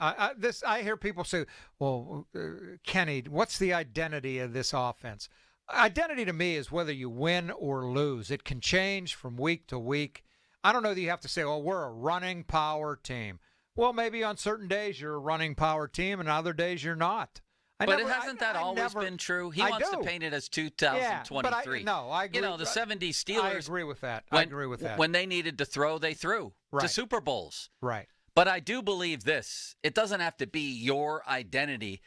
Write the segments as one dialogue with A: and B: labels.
A: I hear people say, "Well, Kenny, what's the identity of this offense?" Identity to me is whether you win or lose. It can change from week to week. I don't know that you have to say, "Oh, we're a running power team." Well, maybe on certain days you're a running power team, and other days you're not.
B: But hasn't that always been true? He wants to paint it as 2023.
A: Yeah, but I agree.
B: The 70s Steelers. I
A: agree with that.
B: When they needed to throw, they threw to Super Bowls.
A: Right.
B: But I do believe this. It doesn't have to be your identity.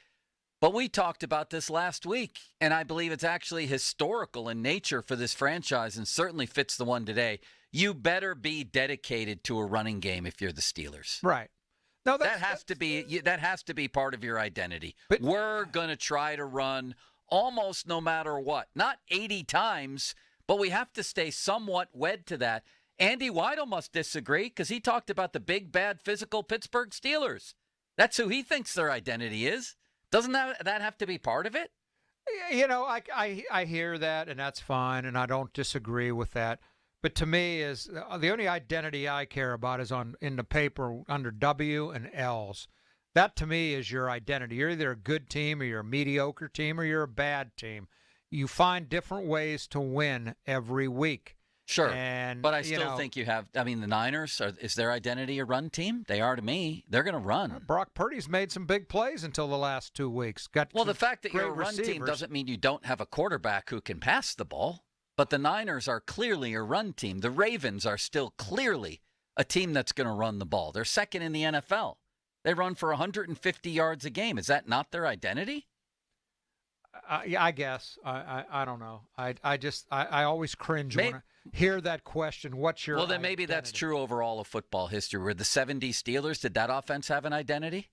B: But we talked about this last week, and I believe it's actually historical in nature for this franchise and certainly fits the one today. You better be dedicated to a running game if you're the Steelers.
A: Right. No,
B: that has to be part of your identity. But we're going to try to run almost no matter what. Not 80 times, but we have to stay somewhat wed to that. Andy Weidel must disagree because he talked about the big, bad, physical Pittsburgh Steelers. That's who he thinks their identity is. Doesn't that have to be part of it?
A: I hear that, and that's fine, and I don't disagree with that. But to me, is the only identity I care about is in the paper under W and L's. That to me is your identity. You're either a good team or you're a mediocre team or you're a bad team. You find different ways to win every week.
B: Sure, but I still think you have. I mean, the Niners is their identity a run team? They are to me. They're going to run.
A: Brock Purdy's made some big plays until the last 2 weeks.
B: The fact that you're a run team doesn't mean you don't have a quarterback who can pass the ball. But the Niners are clearly a run team. The Ravens are still clearly a team that's going to run the ball. They're second in the NFL. They run for 150 yards a game. Is that not their identity?
A: Yeah, I guess. I don't know. I always cringe when I hear that question. What's your
B: Well, then maybe
A: identity?
B: That's true overall of football history. Were the 70s Steelers, did that offense have an identity?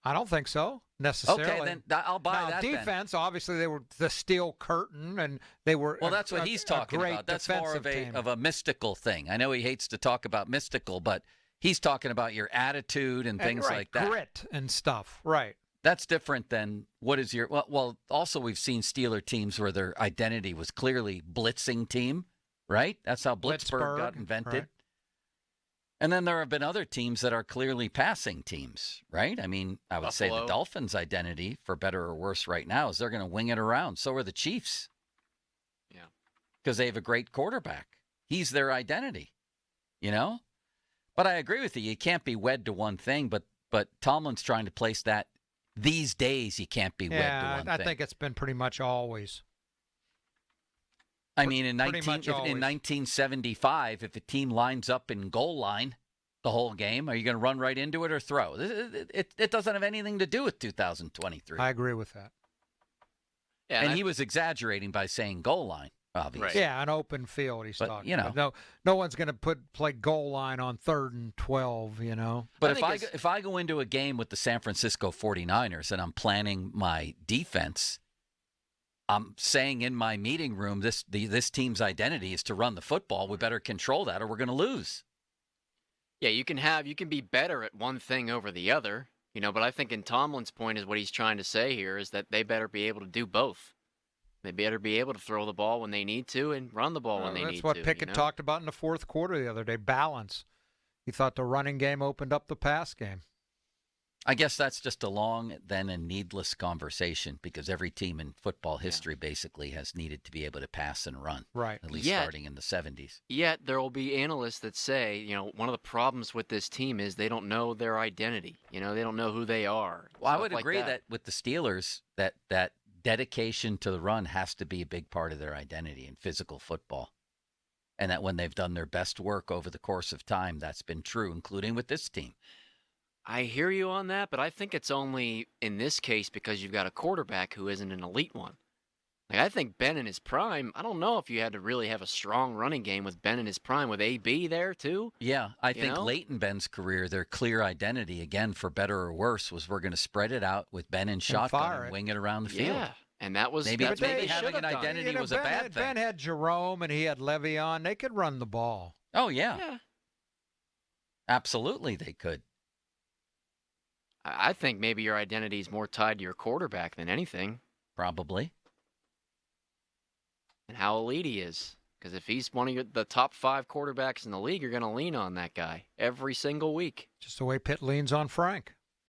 A: I don't think so, necessarily.
B: Okay, then I'll buy that.
A: Defense, obviously, they were the steel curtain, and they were.
B: Well, that's what he's talking about. That's more of a mystical thing. I know he hates to talk about mystical, but he's talking about your attitude and things like that.
A: Grit and stuff, right.
B: That's different than what is your. Well, also we've seen Steeler teams where their identity was clearly blitzing team, right? That's how Blitzburg got invented. Right. And then there have been other teams that are clearly passing teams, right? I mean, I would say the Dolphins' identity, for better or worse right now, is they're going to wing it around. So are the Chiefs.
C: Yeah.
B: Because they have a great quarterback. He's their identity, But I agree with you. You can't be wed to one thing, but Tomlin's trying to place that these days you can't be wed to one thing.
A: I think it's been pretty much always.
B: I mean, in 1975, if a team lines up in goal line the whole game, are you going to run right into it or throw? It doesn't have anything to do with 2023.
A: I agree with that.
B: Yeah, and he was exaggerating by saying goal line, obviously.
A: Right. Yeah, an open field he's talking about. No one's going to play goal line on 3rd and 12,
B: But if I go into a game with the San Francisco 49ers and I'm planning my defense, I'm saying in my meeting room, this team's identity is to run the football. We better control that or we're going to lose.
C: Yeah, you can be better at one thing over the other, but I think in Tomlin's point is what he's trying to say here is that they better be able to do both. They better be able to throw the ball when they need to and run the ball when they need to.
A: That's what Pickett talked about in the fourth quarter the other day, balance. He thought the running game opened up the pass game.
B: I guess that's just a long, then a needless conversation because every team in football history basically has needed to be able to pass and run.
A: Right.
B: At least starting in the 70s.
C: Yet there will be analysts that say, one of the problems with this team is they don't know their identity. They don't know who they are.
B: Well, I would agree that with the Steelers, that dedication to the run has to be a big part of their identity in physical football. And that when they've done their best work over the course of time, that's been true, including with this team.
C: I hear you on that, but I think it's only in this case because you've got a quarterback who isn't an elite one. I think Ben in his prime, I don't know if you had to really have a strong running game with Ben in his prime, with AB there too.
B: Yeah, I think late in Ben's career, their clear identity, again, for better or worse, was we're going to spread it out with Ben in shotgun and wing it around the field.
C: Yeah, and that was
B: maybe having an identity was a bad thing.
A: Ben had Jerome and he had Le'Veon. They could run the ball.
B: Oh, yeah. Absolutely they could.
C: I think maybe your identity is more tied to your quarterback than anything.
B: Probably.
C: And how elite he is. Because if he's one of the top 5 quarterbacks in the league, you're going to lean on that guy every single week.
A: Just the way Pitt leans on Frank.